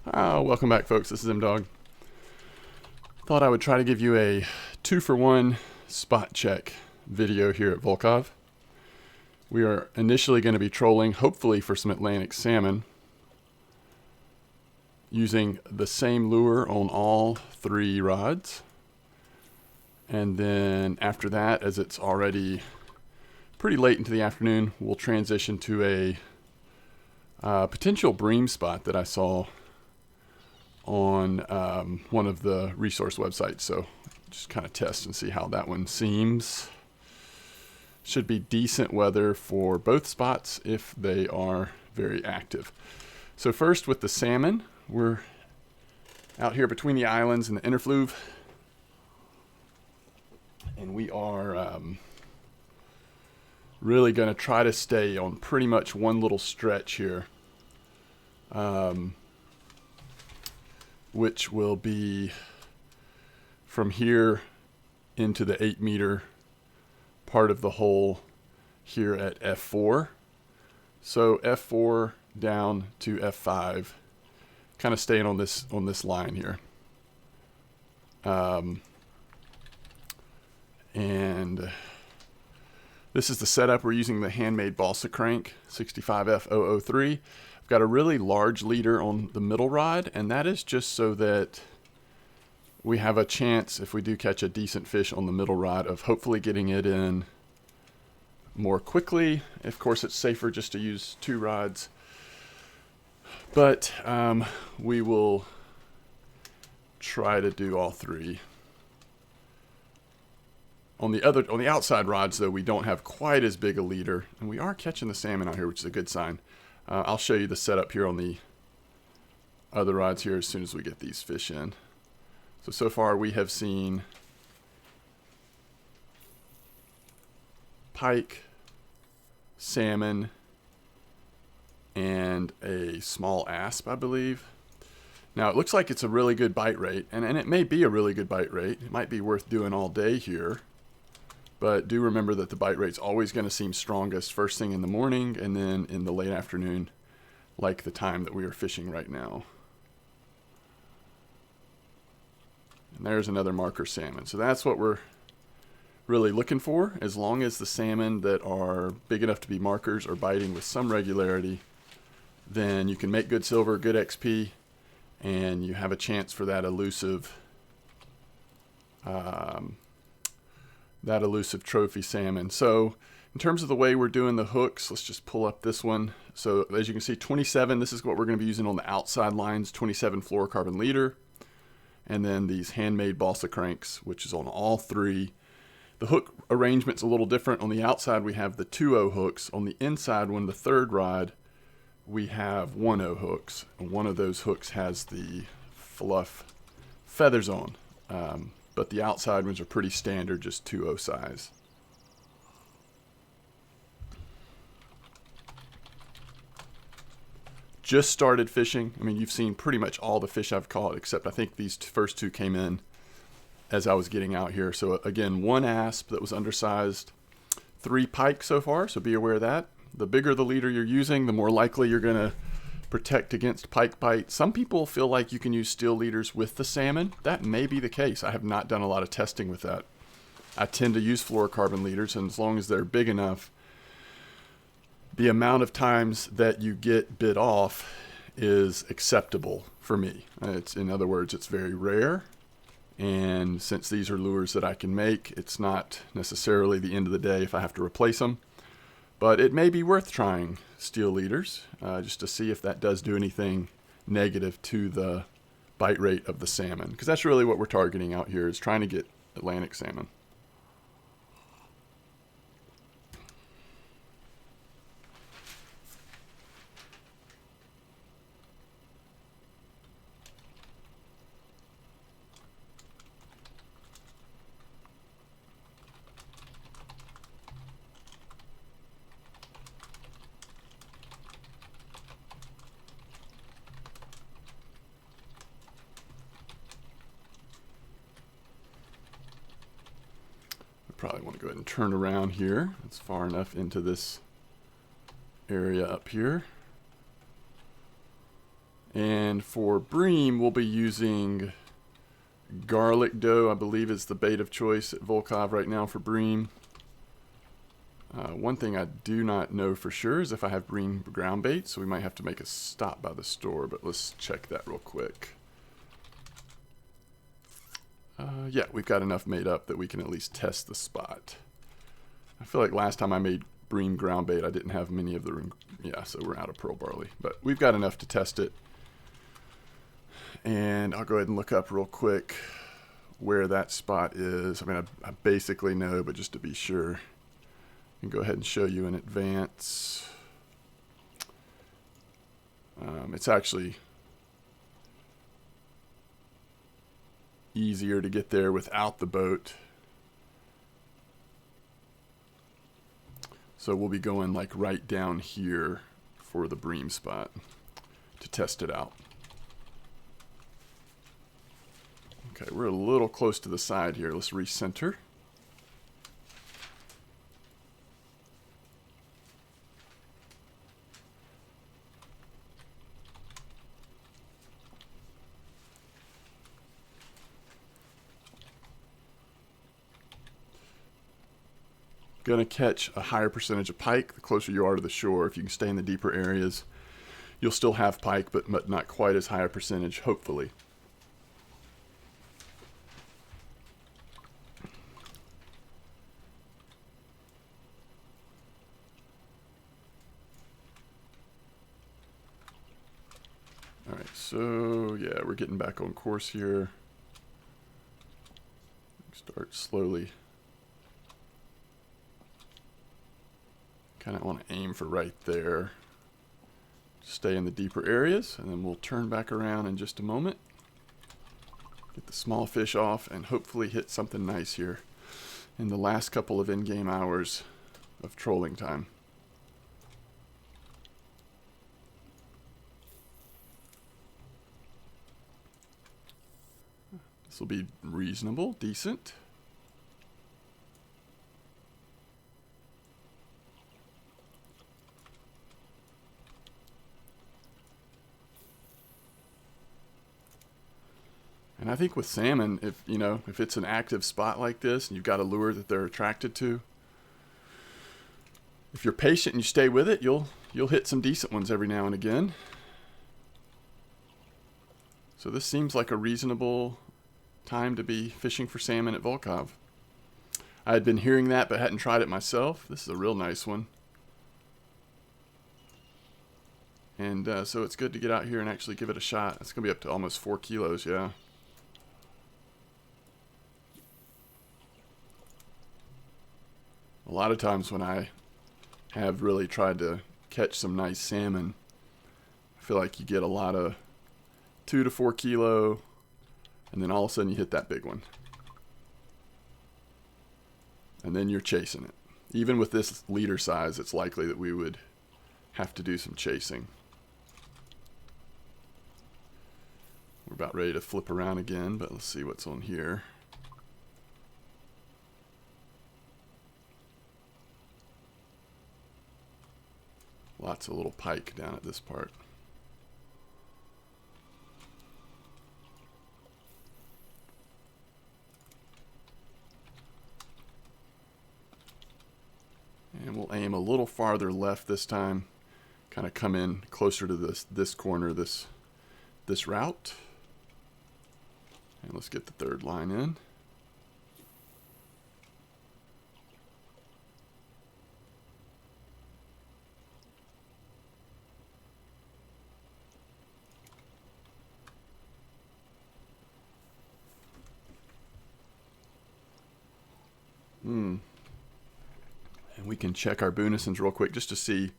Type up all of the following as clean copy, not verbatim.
Welcome back, folks. This is M-Dog. Thought I would try to give you a 2-for-1 spot check video here at Volkhov. We are initially going to be trolling, hopefully for some Atlantic salmon, using the same lure on all 3 rods. And then after that, as it's already pretty late into the afternoon, we'll transition to a potential bream spot that I saw on one of the resource websites. So just kind of test and see how that one seems. Should be decent weather for both spots if they are very active. So first with the salmon, we're out here between the islands and the interfluve, and we are really going to try to stay on pretty much one little stretch here, which will be from here into the 8-meter part of the hole here at F4. So F4 down to F5, kind of staying on this line here. And this is the setup. We're using the handmade balsa crank 65F003. I've got a really large leader on the middle rod, and that is just so that we have a chance, if we do catch a decent fish on the middle rod, of hopefully getting it in more quickly. Of course, it's safer just to use 2 rods, but we will try to do all 3. On the outside rods, though, we don't have quite as big a leader, and we are catching the salmon out here, which is a good sign. I'll show you the setup here on the other rods here as soon as we get these fish in. So far we have seen pike, salmon, and a small asp, I believe. Now it looks like it's a really good bite rate, and it may be a really good bite rate. It might be worth doing all day here. But do remember that the bite rate's always going to seem strongest first thing in the morning and then in the late afternoon, like the time that we are fishing right now. And there's another marker salmon. So that's what we're really looking for. As long as the salmon that are big enough to be markers are biting with some regularity, then you can make good silver, good XP, and you have a chance for that elusive trophy salmon. So in terms of the way we're doing the hooks, let's just pull up this one. So as you can see, 27, this is what we're going to be using on the outside lines, 27 fluorocarbon leader. And then these handmade balsa cranks, which is on all 3. The hook arrangement's a little different. On the outside, we have the 2-0 hooks. On the inside one, the 3rd rod, we have 1-0 hooks. And one of those hooks has the fluff feathers on. But the outside ones are pretty standard, just 2-0 size. Just started fishing. I mean, you've seen pretty much all the fish I've caught, except I think these first 2 came in as I was getting out here. So again, 1 asp that was undersized, 3 pike so far, so be aware of that. The bigger the leader you're using, the more likely you're going to protect against pike bite. Some people feel like you can use steel leaders with the salmon. That may be the case. I have not done a lot of testing with that. I tend to use fluorocarbon leaders, and as long as they're big enough, the amount of times that you get bit off is acceptable for me. In other words, it's very rare, and since these are lures that I can make, it's not necessarily the end of the day if I have to replace them. But it may be worth trying steel leaders just to see if that does do anything negative to the bite rate of the salmon, because that's really what we're targeting out here, is trying to get Atlantic salmon. Probably want to go ahead and turn around here. It's far enough into this area up here. And for bream, we'll be using garlic dough, I believe is the bait of choice at Volkhov right now for bream. One thing I do not know for sure is if I have bream ground bait, so we might have to make a stop by the store, but let's check that real quick. Yeah, we've got enough made up that we can at least test the spot. I feel like last time I made bream ground bait, I didn't have many of the, yeah, so we're out of pearl barley, but we've got enough to test it. And I'll go ahead and look up real quick where that spot is. I mean, I basically know, but just to be sure, I can go ahead and show you in advance. It's actually easier to get there without the boat. So we'll be going like right down here for the bream spot to test it out. Okay, we're a little close to the side here. Let's recenter. Going to catch a higher percentage of pike the closer you are to the shore. If you can stay in the deeper areas, you'll still have pike, but not quite as high a percentage, hopefully. All right, so yeah, we're getting back on course here. Start slowly. Kind of want to aim for right there. Stay in the deeper areas, and then we'll turn back around in just a moment. Get the small fish off, and hopefully hit something nice here in the last couple of in-game hours of trolling time. This will be reasonable, decent. And I think with salmon, if it's an active spot like this and you've got a lure that they're attracted to, if you're patient and you stay with it, you'll hit some decent ones every now and again. So this seems like a reasonable time to be fishing for salmon at Volkhov. I had been hearing that but hadn't tried it myself. This is a real nice one. And so it's good to get out here and actually give it a shot. It's going to be up to almost 4 kilos, yeah. A lot of times when I have really tried to catch some nice salmon, I feel like you get a lot of 2 to 4 kilo, and then all of a sudden you hit that big one. And then you're chasing it. Even with this leader size, it's likely that we would have to do some chasing. We're about ready to flip around again, but let's see what's on here. Lots of little pike down at this part. And we'll aim a little farther left this time. Kind of come in closer to this corner, this route. And let's get the third line in. And we can check our Bunisons real quick just to see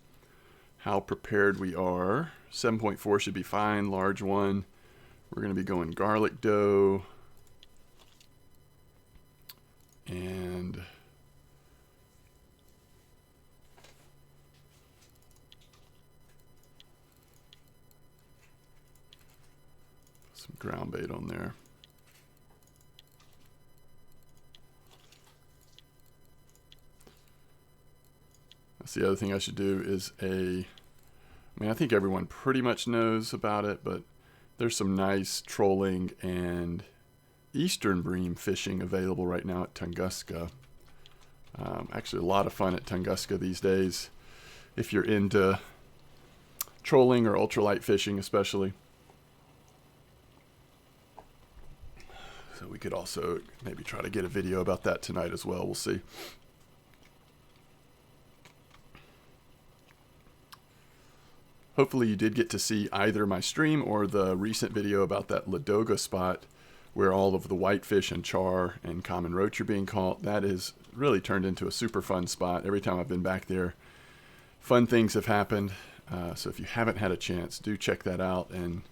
how prepared we are. 7.4 should be fine, large one. We're going to be going garlic dough. And some ground bait on there. That's the other thing I should do is a I mean, I think everyone pretty much knows about it, but there's some nice trolling and eastern bream fishing available right now at Tunguska. Actually, a lot of fun at Tunguska these days if you're into trolling or ultralight fishing especially. So we could also maybe try to get a video about that tonight as well. We'll see. Hopefully you did get to see either my stream or the recent video about that Ladoga spot where all of the whitefish and char and common roach are being caught. That is really turned into a super fun spot. Every time I've been back there, fun things have happened. So if you haven't had a chance, do check that out and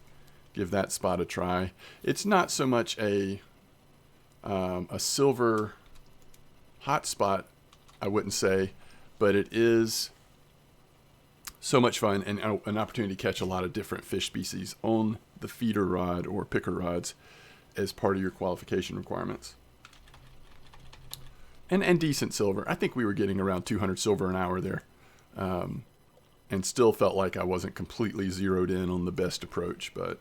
give that spot a try. It's not so much a silver hot spot, I wouldn't say, but it is so much fun and an opportunity to catch a lot of different fish species on the feeder rod or picker rods as part of your qualification requirements. And decent silver. I think we were getting around 200 silver an hour there. And still felt like I wasn't completely zeroed in on the best approach, but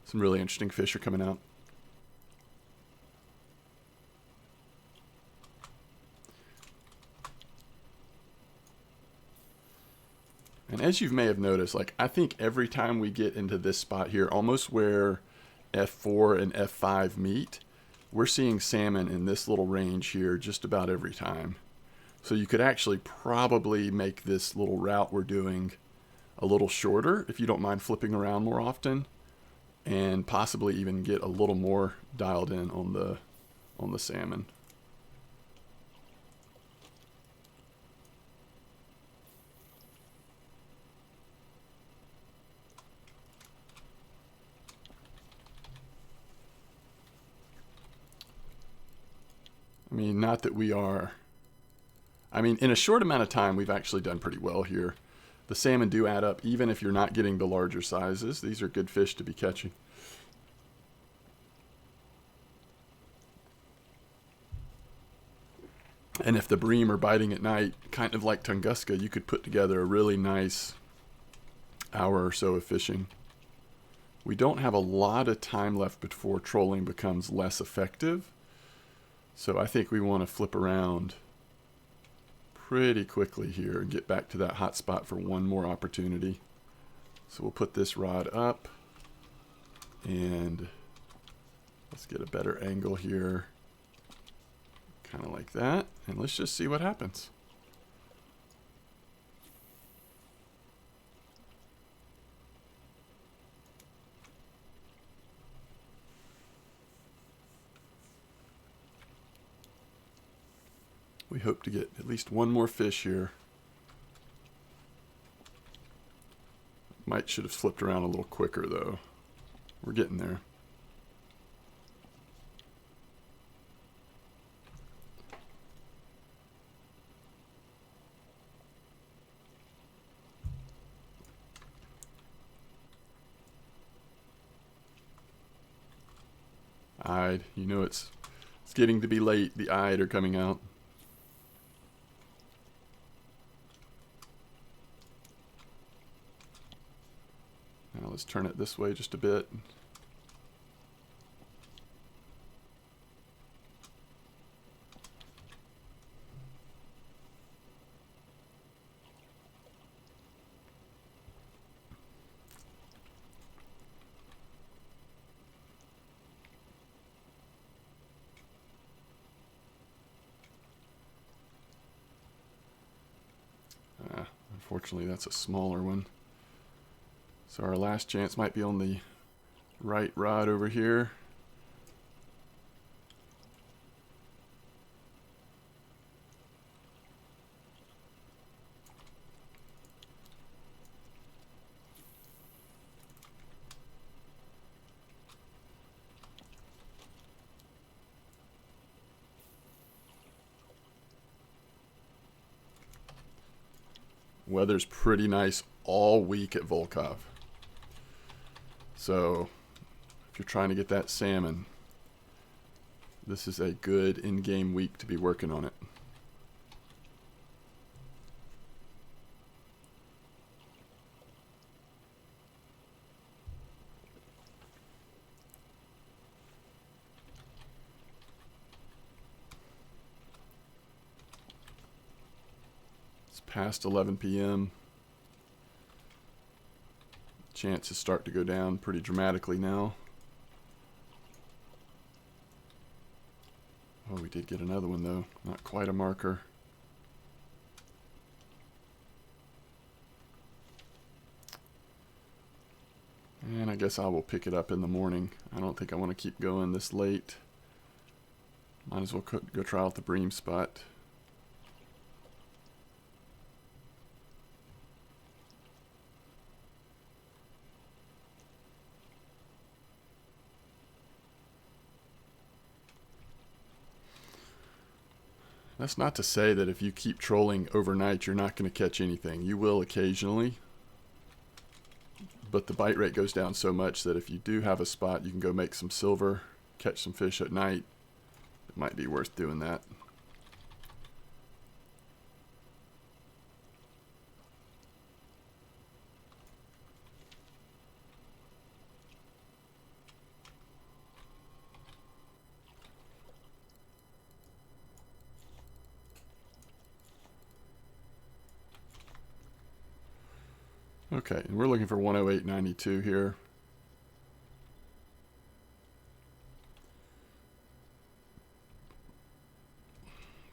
some really interesting fish are coming out. And as you may have noticed, like I think every time we get into this spot here, almost where F4 and F5 meet, we're seeing salmon in this little range here just about every time. So you could actually probably make this little route we're doing a little shorter if you don't mind flipping around more often, and possibly even get a little more dialed in on the salmon. I mean, not that we are... I mean, in a short amount of time, we've actually done pretty well here. The salmon do add up, even if you're not getting the larger sizes. These are good fish to be catching. And if the bream are biting at night, kind of like Tunguska, you could put together a really nice hour or so of fishing. We don't have a lot of time left before trolling becomes less effective. So I think we want to flip around pretty quickly here and get back to that hot spot for one more opportunity. So we'll put this rod up and let's get a better angle here, kind of like that, and let's just see what happens. We hope to get at least one more fish here. Should have flipped around a little quicker though. We're getting there. Eyed, you know it's getting to be late. The eyed are coming out. Now let's turn it this way just a bit. Unfortunately, that's a smaller one. So our last chance might be on the right rod over here. Weather's pretty nice all week at Volkhov. So if you're trying to get that salmon, this is a good in-game week to be working on it. past 11 p.m. Chances start to go down pretty dramatically now. Oh, we did get another one though. Not quite a marker. And I guess I will pick it up in the morning. I don't think I want to keep going this late. Might as well go try out the Bream spot. That's not to say that if you keep trolling overnight, you're not going to catch anything. You will occasionally. But the bite rate goes down so much that if you do have a spot, you can go make some silver, catch some fish at night. It might be worth doing that. Okay, and we're looking for 108.92 here.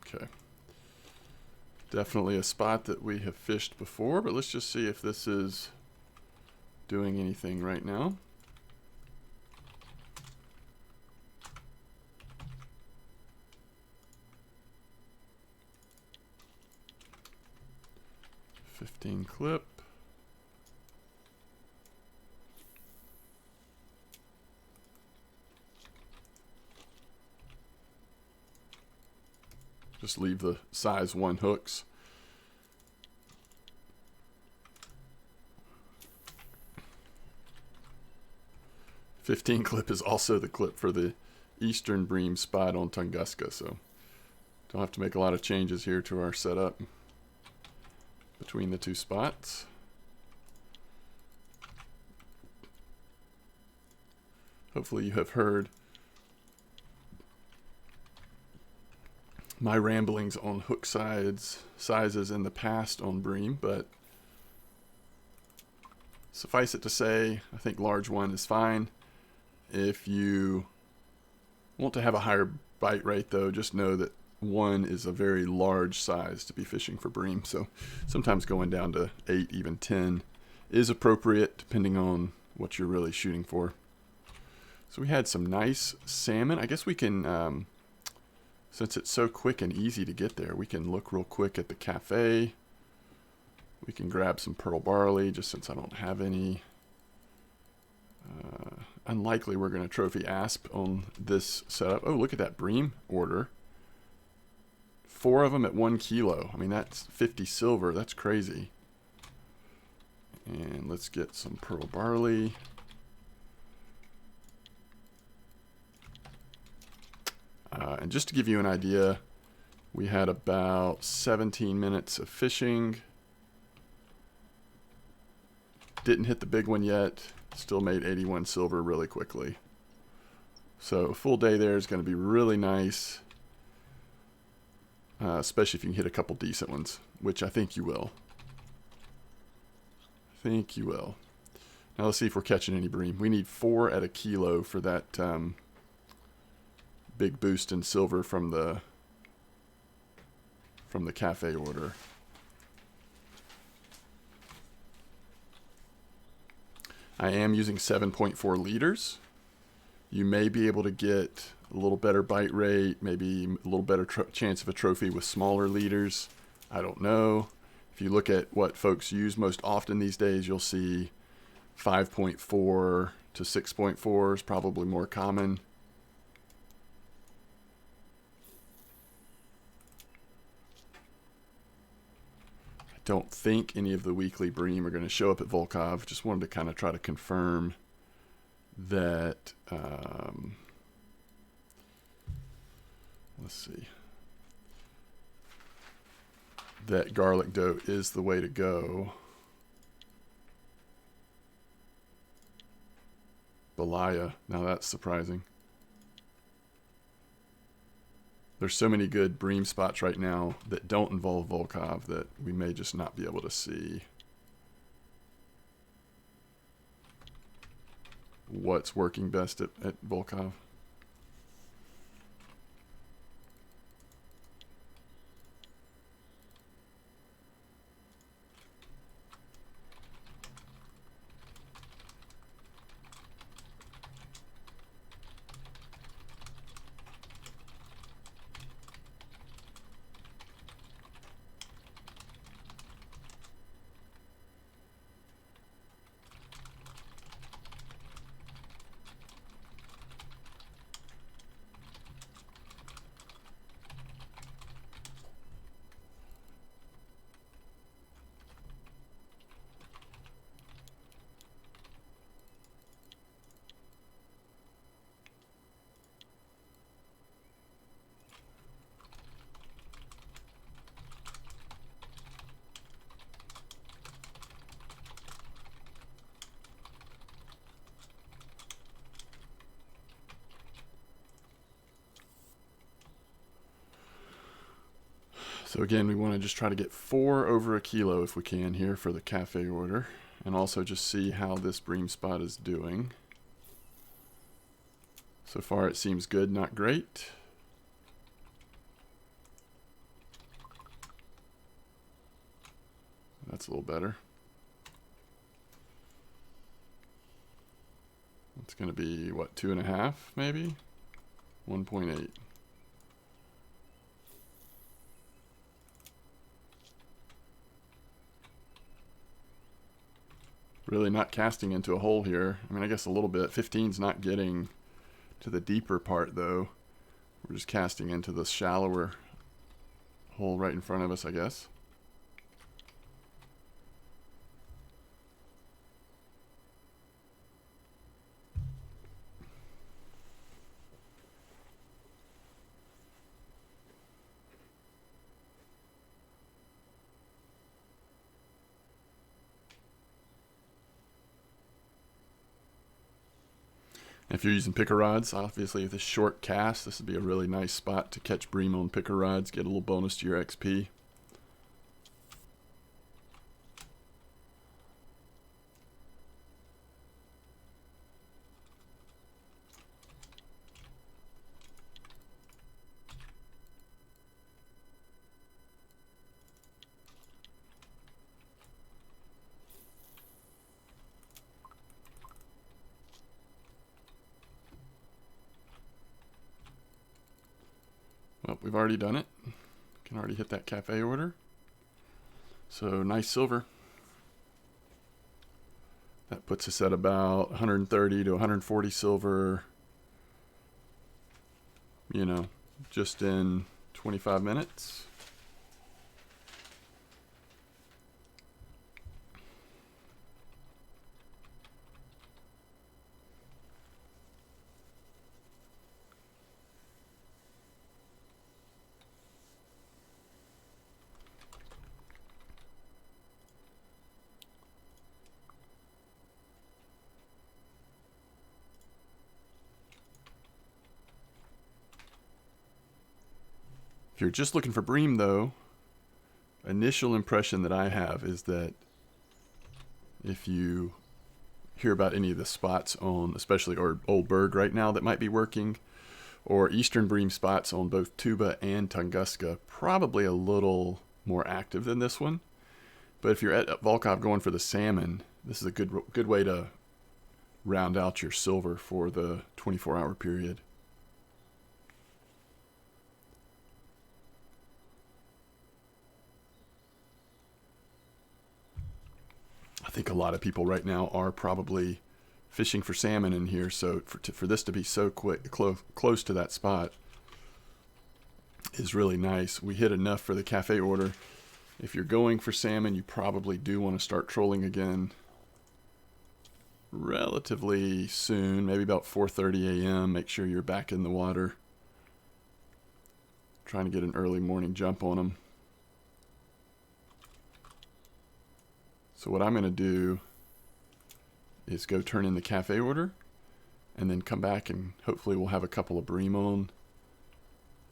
Okay. Definitely a spot that we have fished before, but let's just see if this is doing anything right now. $15 clip. Just leave the size 1 hooks. $15 clip is also the clip for the eastern Bream spot on Tunguska, so don't have to make a lot of changes here to our setup between the two spots. Hopefully you have heard my ramblings on hook sizes in the past on Bream, but suffice it to say, I think large 1 is fine. If you want to have a higher bite rate though, just know that 1 is a very large size to be fishing for Bream, so sometimes going down to 8, even 10 is appropriate depending on what you're really shooting for. So we had some nice salmon. I guess we can since it's so quick and easy to get there, we can look real quick at the cafe. We can grab some pearl barley, just since I don't have any. Unlikely we're going to trophy asp on this setup. Oh, look at that Bream order. 4 of them at 1 kilo. I mean, that's 50 silver. That's crazy. And let's get some pearl barley. And just to give you an idea, we had about 17 minutes of fishing. Didn't hit the big one yet. Still made 81 silver really quickly. So a full day there is going to be really nice. Especially if you can hit a couple decent ones, which I think you will. I think you will. Now let's see if we're catching any Bream. We need 4 at 1 kilo for that big boost in silver from the cafe order. I am using 7.4 liters. You may be able to get a little better bite rate, maybe a little better chance of a trophy with smaller liters. I don't know. If you look at what folks use most often these days, you'll see 5.4 to 6.4 is probably more common. Don't think any of the weekly Bream are going to show up at Volkhov. Just wanted to kind of try to confirm that, let's see, that garlic dough is the way to go. Belaya, now that's surprising. there's so many good Bream spots right now that don't involve Volkhov that we may just not be able to see what's working best at Volkhov. So again, we want to just try to get 4 over a kilo if we can here for the cafe order, and also just see how this Bream spot is doing. So far it seems good, not great. That's a little better. It's going to be, what, 2.5 maybe? 1.8. Really not casting into a hole here. I mean, I guess a little bit. 15's not getting to the deeper part, though. We're just casting into the shallower hole right in front of us, I guess. If you're using picker rods, obviously with this short cast, this would be a really nice spot to catch Bream on picker rods, get a little bonus to your XP. Well, we've already done it. Can already hit that cafe order. So nice silver. That puts us at about 130 to 140 silver, you know, just in 25 minutes. If you're just looking for Bream, though, initial impression that I have is that if you hear about any of the spots on, especially or Old Berg right now that might be working, or Eastern Bream spots on both Tuba and Tunguska, probably a little more active than this one. But if you're at Volkhov going for the salmon, this is a good way to round out your silver for the 24-hour period. I think a lot of people right now are probably fishing for salmon in here, so for this to be so quick, close to that spot is really nice. We hit enough for the cafe order. If you're going for salmon, you probably do want to start trolling again relatively soon, maybe about 4:30 a.m. Make sure you're back in the water. Trying to get an early morning jump on them. So what I'm going to do is go turn in the cafe order and then come back and hopefully we'll have a couple of Bream on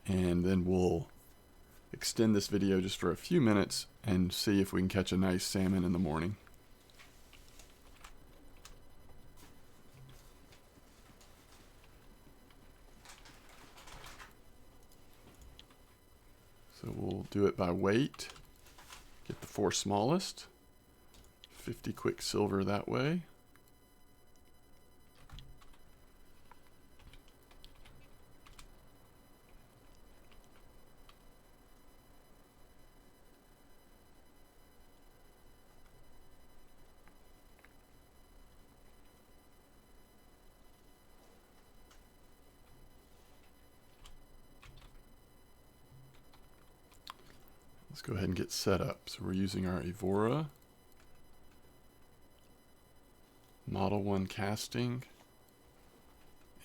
and then we'll extend this video just for a few minutes and see if we can catch a nice salmon in the morning. So we'll do it by weight. Get the 4 smallest. 50 quicksilver that way. Let's go ahead and get set up. So we're using our Evora Model 1 casting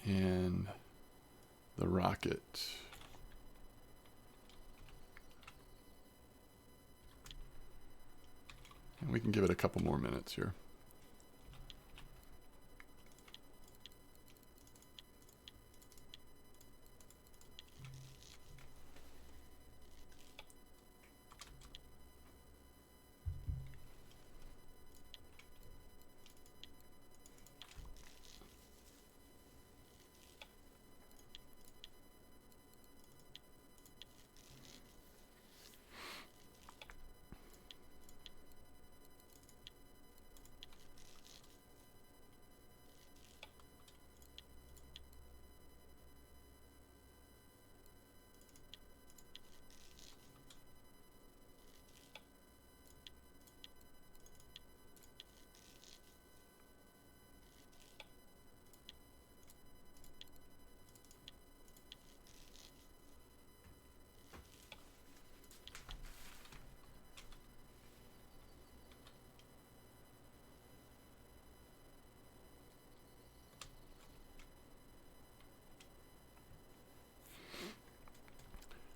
and the rocket. And we can give it a couple more minutes here.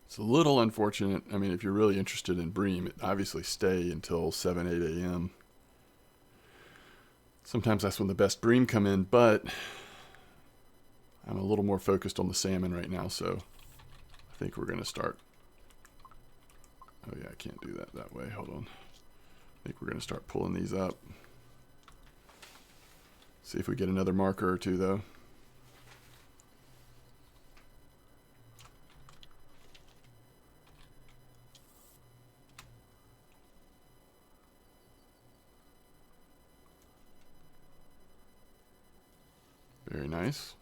It's a little unfortunate. I mean, if you're really interested in bream, it obviously stay until 7, 8 a.m. Sometimes that's when the best bream come in, but I'm a little more focused on the salmon right now, so I think we're going to start. Oh yeah, I can't do that way. Hold on. I think we're going to start pulling these up. See if we get another marker or two, though. Very nice.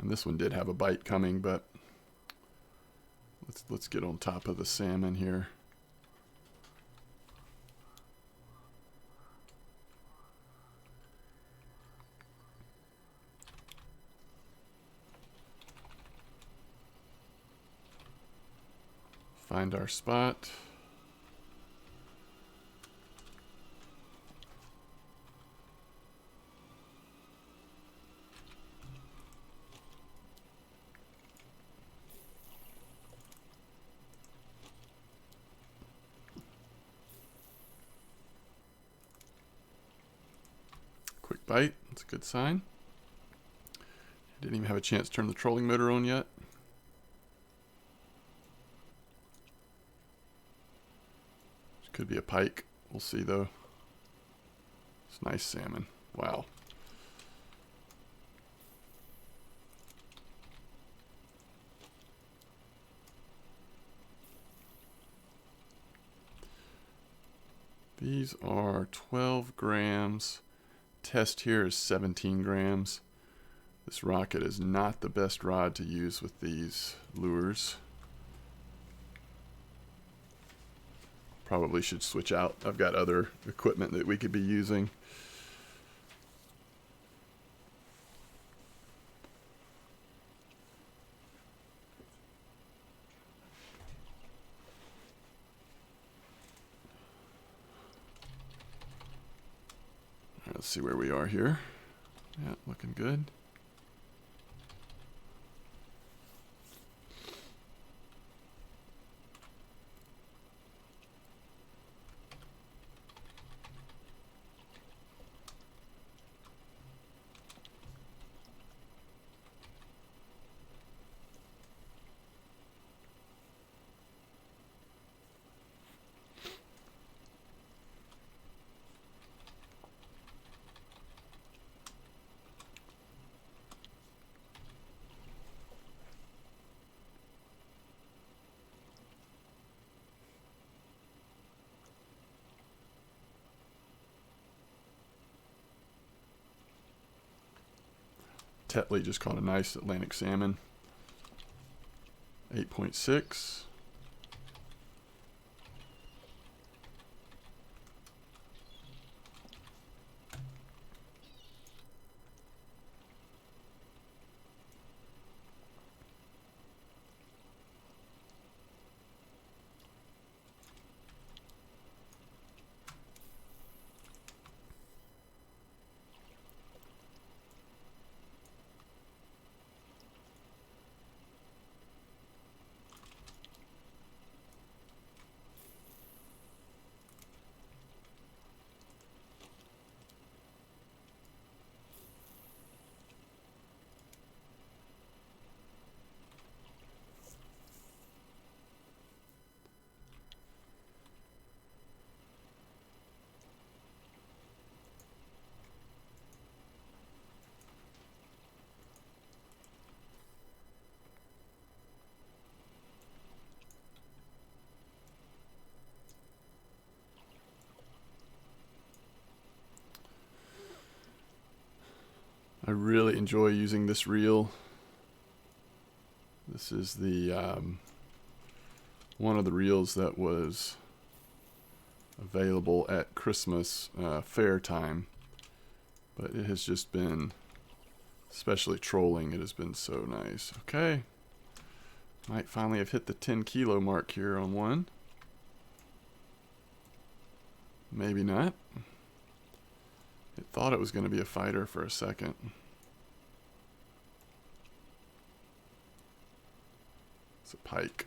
And this one did have a bite coming, but let's get on top of the salmon here. Find our spot. Quick bite, that's a good sign. Didn't even have a chance to turn the trolling motor on yet. This could be a pike, we'll see though. It's nice salmon, wow. These are 12 grams. Test here is 17 grams. This rocket is not the best rod to use with these lures. Probably should switch out. I've got other equipment that we could be using. Let's see where we are here. Yeah, looking good. Tetley just caught a nice Atlantic salmon. 8.6. I really enjoy using this reel. This is the one of the reels that was available at Christmas fair time, but it has just been, especially trolling, it has been so nice. Okay, might finally have hit the 10 kilo mark here on one. Maybe not. It thought it was going to be a fighter for a second. It's a pike.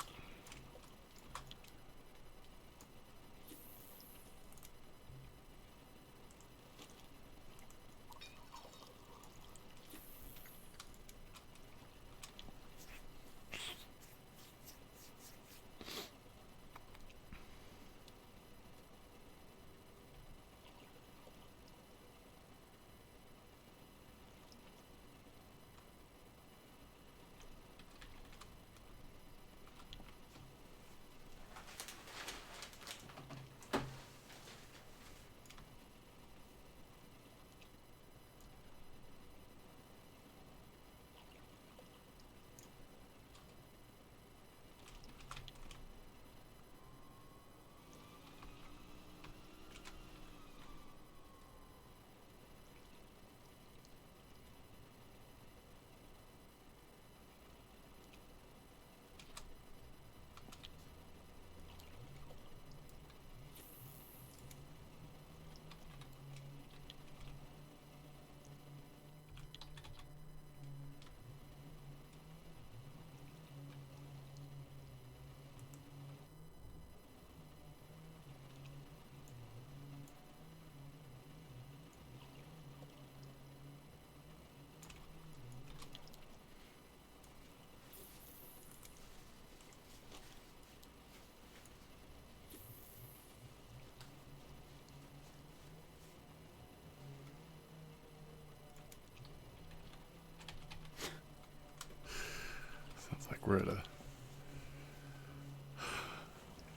We're at a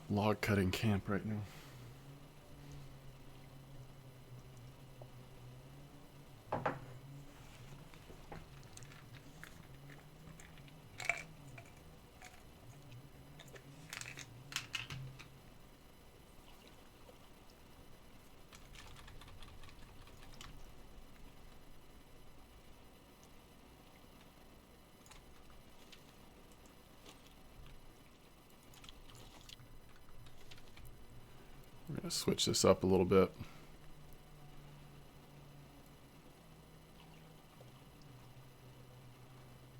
log cutting camp right now. We're going to switch this up a little bit.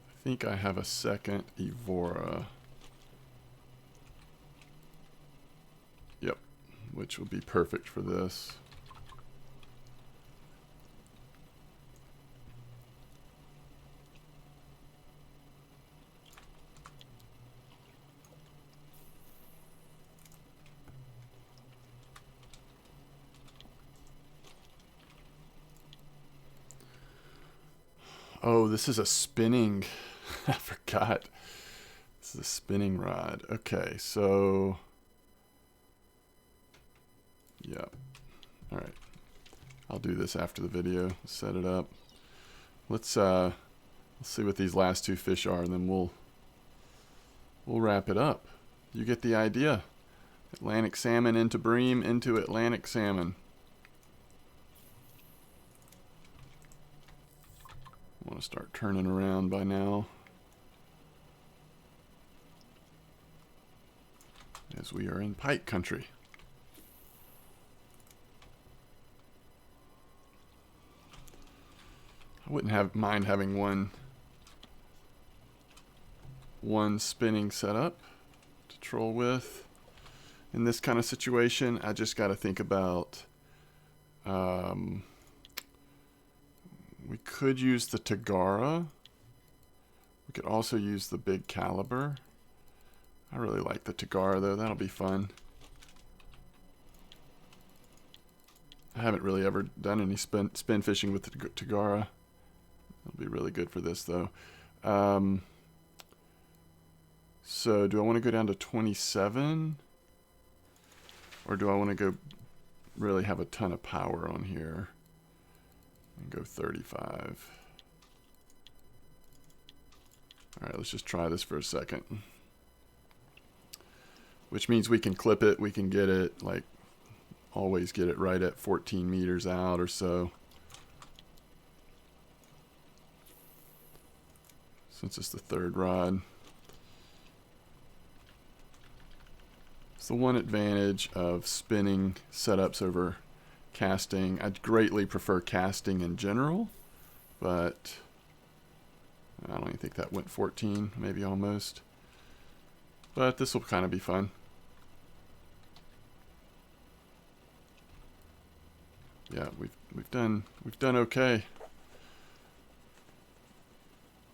I think I have a second Evora. Yep, which will be perfect for this. Oh, this is a spinning. I forgot. This is a spinning rod. Okay, so yeah. All right. I'll do this after the video. Set it up. Let's Let's see what these last two fish are, and then we'll wrap it up. You get the idea. Atlantic salmon into bream into Atlantic salmon. I want to start turning around by now, as we are in pike country. I wouldn't mind having one spinning setup to troll with. In this kind of situation, I just got to think about, we could use the Tagara. We could also use the big caliber. I really like the Tagara though, that'll be fun. I haven't really ever done any spin fishing with the Tagara. It'll be really good for this though. So do I want to go down to 27? Or do I want to go really have a ton of power on here and go 35? Alright, let's just try this for a second. Which means we can clip it, we can get it, like, always get it right at 14 meters out or so. Since it's the third rod. It's the one advantage of spinning setups over casting. I'd greatly prefer casting in general, but I don't even think that went 14, maybe almost. But this will kind of be fun. Yeah, we've done okay.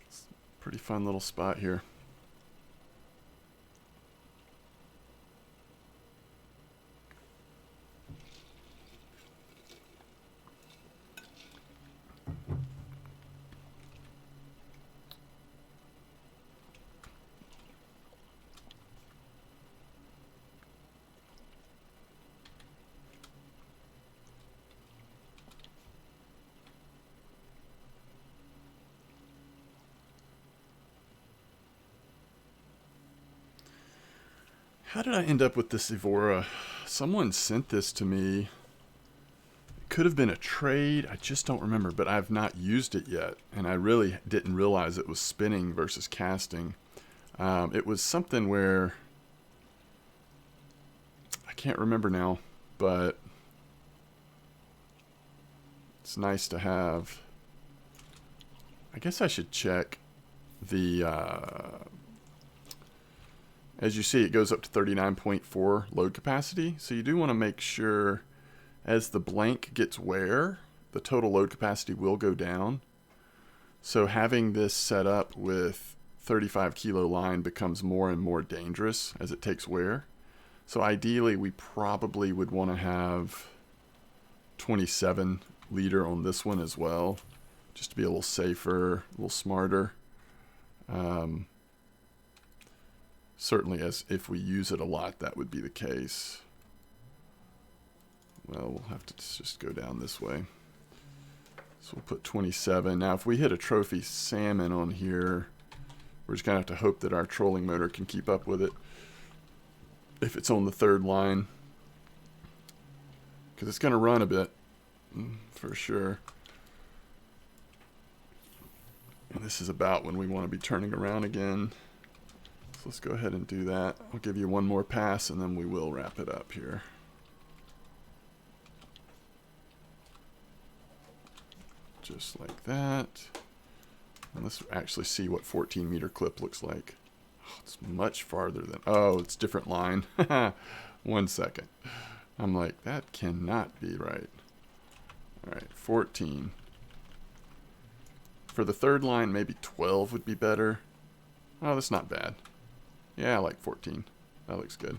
It's a pretty fun little spot here. How did I end up with this Evora? Someone sent this to me. It could have been a trade. I just don't remember, but I've not used it yet. And I really didn't realize it was spinning versus casting. It was something where, I can't remember now, but it's nice to have. I guess I should check the, as you see, it goes up to 39.4 load capacity. So you do want to make sure as the blank gets wear, the total load capacity will go down. So having this set up with 35 kilo line becomes more and more dangerous as it takes wear. So ideally, we probably would want to have 27 liter on this one as well, just to be a little safer, a little smarter. Certainly, as if we use it a lot, that would be the case. Well, we'll have to just go down this way. So we'll put 27. Now, if we hit a trophy salmon on here, we're just going to have to hope that our trolling motor can keep up with it. If it's on the third line. Because it's going to run a bit, for sure. And this is about when we want to be turning around again. So let's go ahead and do that. I'll give you one more pass and then we will wrap it up here. Just like that. And let's actually see what 14 meter clip looks like. Oh, it's much farther than, oh, it's different line. 1 second. I'm like, that cannot be right. All right, 14. For the third line, maybe 12 would be better. Oh, that's not bad. Yeah, I like 14. That looks good.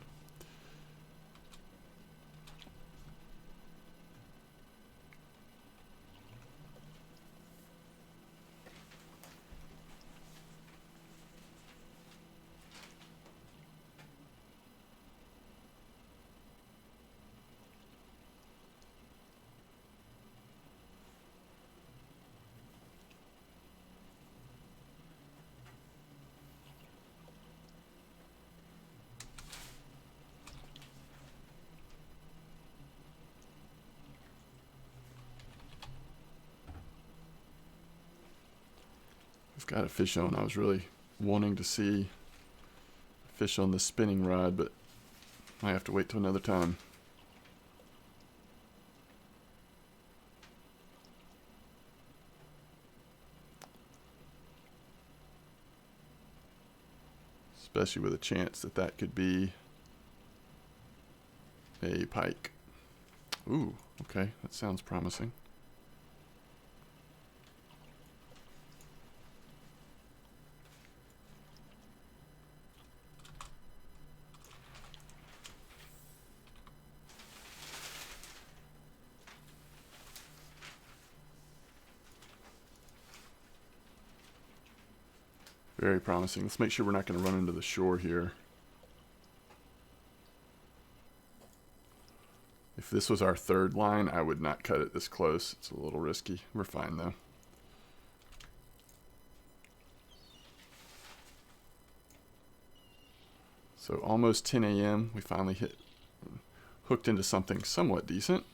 I've got a fish on. I was really wanting to see a fish on the spinning rod, but I have to wait till another time. Especially with a chance that that could be a pike. Ooh, okay, that sounds promising. Very promising. Let's make sure we're not going to run into the shore here. If this was our third line, I would not cut it this close. It's a little risky. We're fine though. So almost 10 a.m. We finally hooked into something somewhat decent.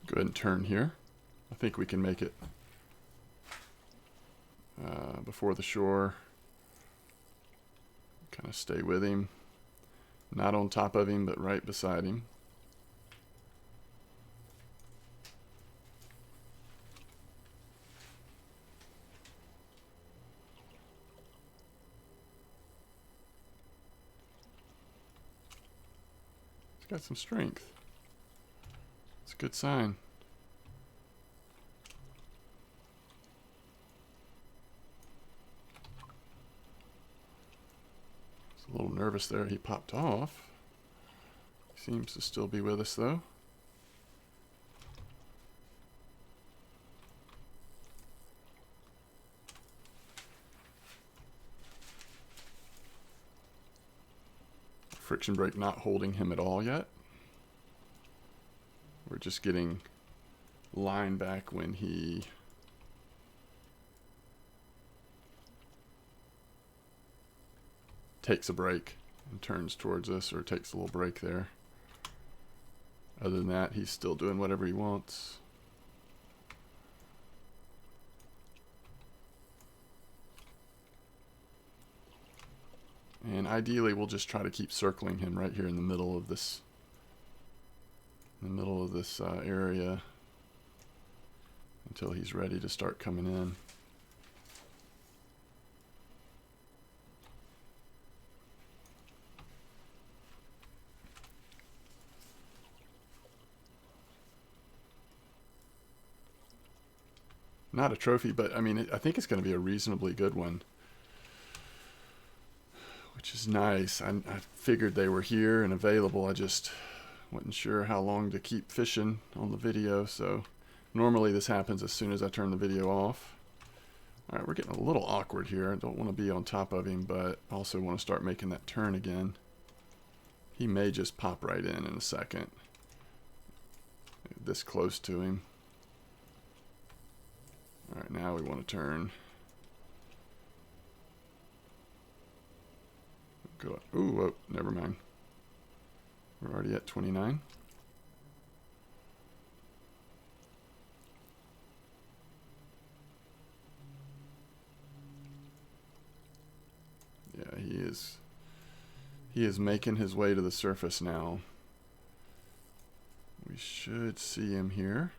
Go ahead and turn here. I think we can make it before the shore. Kind of stay with him. Not on top of him, but right beside him. He's got some strength. It's a good sign. A little nervous there. He popped off. Seems to still be with us though. Friction brake not holding him at all yet. We're just getting line back when he takes a break and turns towards us, or takes a little break there. Other than that, he's still doing whatever he wants. And ideally, we'll just try to keep circling him right here in the middle of this, area until he's ready to start coming in. Not a trophy, but I mean, I think it's going to be a reasonably good one, which is nice. I figured they were here and available. I just wasn't sure how long to keep fishing on the video, so normally this happens as soon as I turn the video off. All right, we're getting a little awkward here. I don't want to be on top of him, but also want to start making that turn again. He may just pop right in a second. This close to him. All right, now we want to turn. Go. Ooh, oh, never mind. We're already at 29. Yeah, he is. He is making his way to the surface now. We should see him here.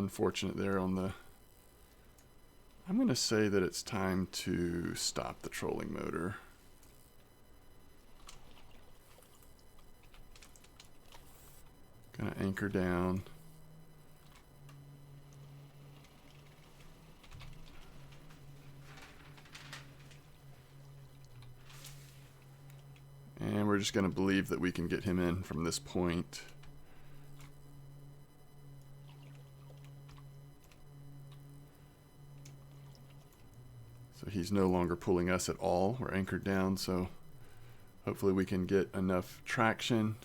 unfortunate there on the... I'm going to say that it's time to stop the trolling motor. Going to anchor down. And we're just going to believe that we can get him in from this point. So he's no longer pulling us at all. We're anchored down, so hopefully we can get enough traction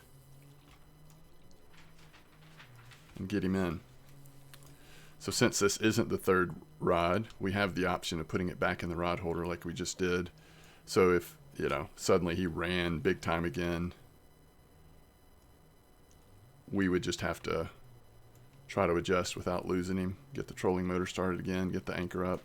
and get him in. So since this isn't the third rod, we have the option of putting it back in the rod holder like we just did. So if, you know, suddenly he ran big time again, we would just have to try to adjust without losing him, get the trolling motor started again, get the anchor up.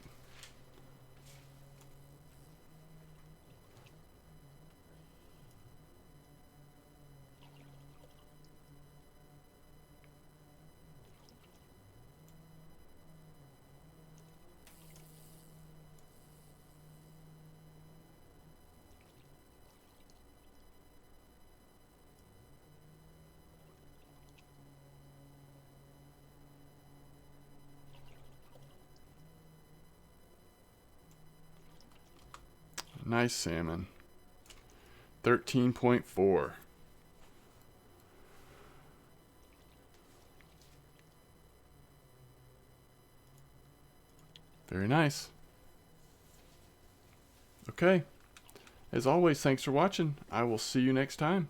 Nice salmon. 13.4. Very nice. Okay. As always, thanks for watching. I will see you next time.